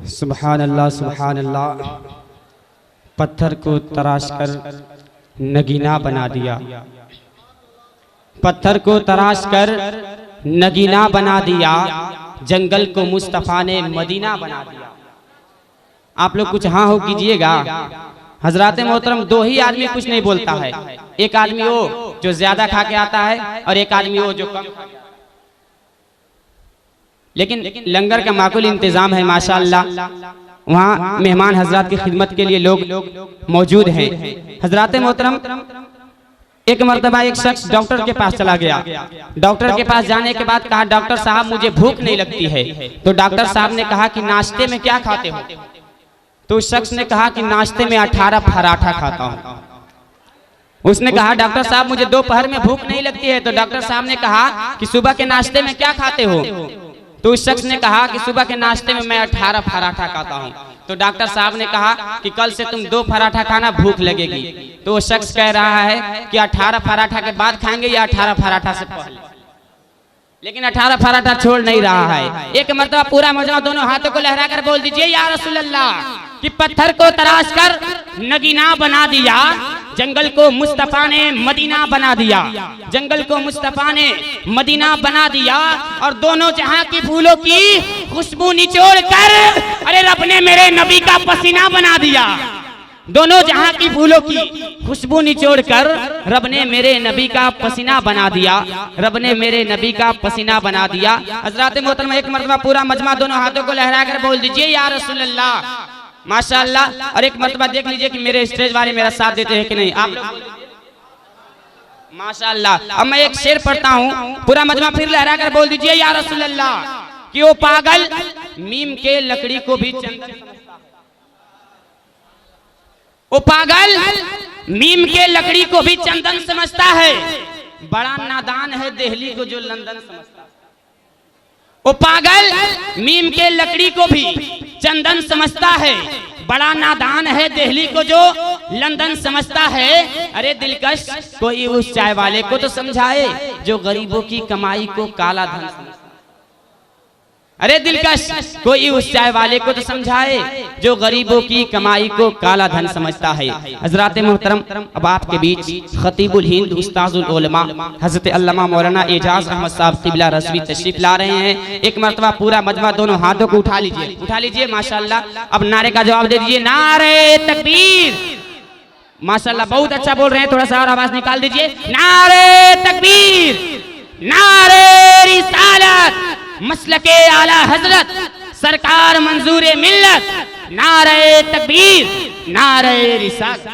सुभान अल्लाह सुभान अल्लाह। पत्थर को तराश कर नगीना बना दिया, पत्थर को तराश कर नगीना बना दिया, जंगल को मुस्तफ़ा ने मदीना बना दिया। आप लोग कुछ हाँ हो कीजिएगा। हजरात मोहतरम, दो ही आदमी कुछ नहीं बोलता है, एक आदमी वो जो ज्यादा खा के आता है और एक आदमी वो जो कम। लेकिन लंगर का माकूल इंतजाम है माशाअल्लाह। वहाँ मेहमान हजरात की खिदमत के लिए लोग मौजूद हैं। हजरात मोहतरम, एक मर्तबा एक शख्स डॉक्टर के पास चला गया। डॉक्टर के पास जाने के बाद कहा, डॉक्टर साहब मुझे भूख नहीं लगती है। तो डॉक्टर साहब ने कहा कि नाश्ते में क्या खाते हो? तो उस शख्स ने कहा कि नाश्ते में 18 पराठा खाता हूँ। उसने कहा, डॉक्टर साहब मुझे दोपहर में भूख नहीं लगती है। तो डॉक्टर साहब ने कहा कि सुबह के नाश्ते में क्या खाते हो? तो उस शख्स ने कहा कि सुबह के नाश्ते में मैं 18 पराठा खाता हूँ। तो डॉक्टर साहब ने कहा कि कल से तुम 2 पराठा खाना, भूख लगेगी। तो वो शख्स कह रहा है कि 18 पराठा के बाद खाएंगे या 18 पराठा से पहले, लेकिन 18 पराठा छोड़ नहीं रहा है। एक मर्तबा पूरा मजमा दोनों हाथों को लहरा कर बोल दीजिए, या रसूल अल्लाह, कि पत्थर को तराश कर नगीना बना दिया, जंगल को मुस्तफ़ा ने मदीना बना दिया, जंगल को मुस्तफ़ा ने मदीना बना दिया, और दोनों जहां की फूलों की खुशबू निचोड़ कर अरे रब ने मेरे नबी का पसीना बना दिया। दोनों जहां की फूलों की खुशबू निचोड़ कर रब ने मेरे नबी का पसीना बना दिया, रब ने मेरे नबी का पसीना बना दिया। हज़रात मोहतरम, एक मर्तबा पूरा मजमा दोनों हाथों को लहरा कर बोल दीजिए, या रसूल अल्लाह, माशाअल्लाह। और एक मर्तबा देख लीजिए कि मेरे स्टेज वाले मेरा साथ देते हैं कि नहीं। आप लोग माशाअल्लाह। अब मैं एक शेर पढ़ता हूँ, पूरा मजमा फिर लहरा कर बोल दीजिए, या रसूल अल्लाह, कि वो पागल मीम के लकड़ी को भी चंदन, वो पागल मीम के लकड़ी को भी चंदन समझता है, बड़ा नादान है दिल्ली को जो लंदन समझता है। वो पागल मीम के लकड़ी को भी चंदन समझता है, बड़ा नादान है दिल्ली को जो लंदन समझता है। अरे दिलकश, कोई उस चाय वाले को तो समझाए जो गरीबों की कमाई को काला धन समझता है। अरे दिलकश, कोई उस चाय वाले को तो समझाए जो गरीबों की कमाई को काला धन समझता है। हजरात मोहतरम, अब आपके बीच खतीबुल हिंद उस्ताजुल उलमा हजरत अल्लामा मौलाना एजाज अहमद साहब क़िबला रज़वी तशरीफ ला रहे हैं। एक मर्तबा पूरा मजमा दोनों हाथों को उठा लीजिए माशाअल्लाह। अब नारे का जवाब दे दीजिए, नारे तकबीर। माशाअल्लाह, बहुत अच्छा बोल रहे हैं, थोड़ा सा और आवाज निकाल दीजिए, नारे तकबीर, नारे रिसालत, मसलके आला हजरत, सरकार मंजूर मिल्लत, नारे तकबीर, नारे रिसालत।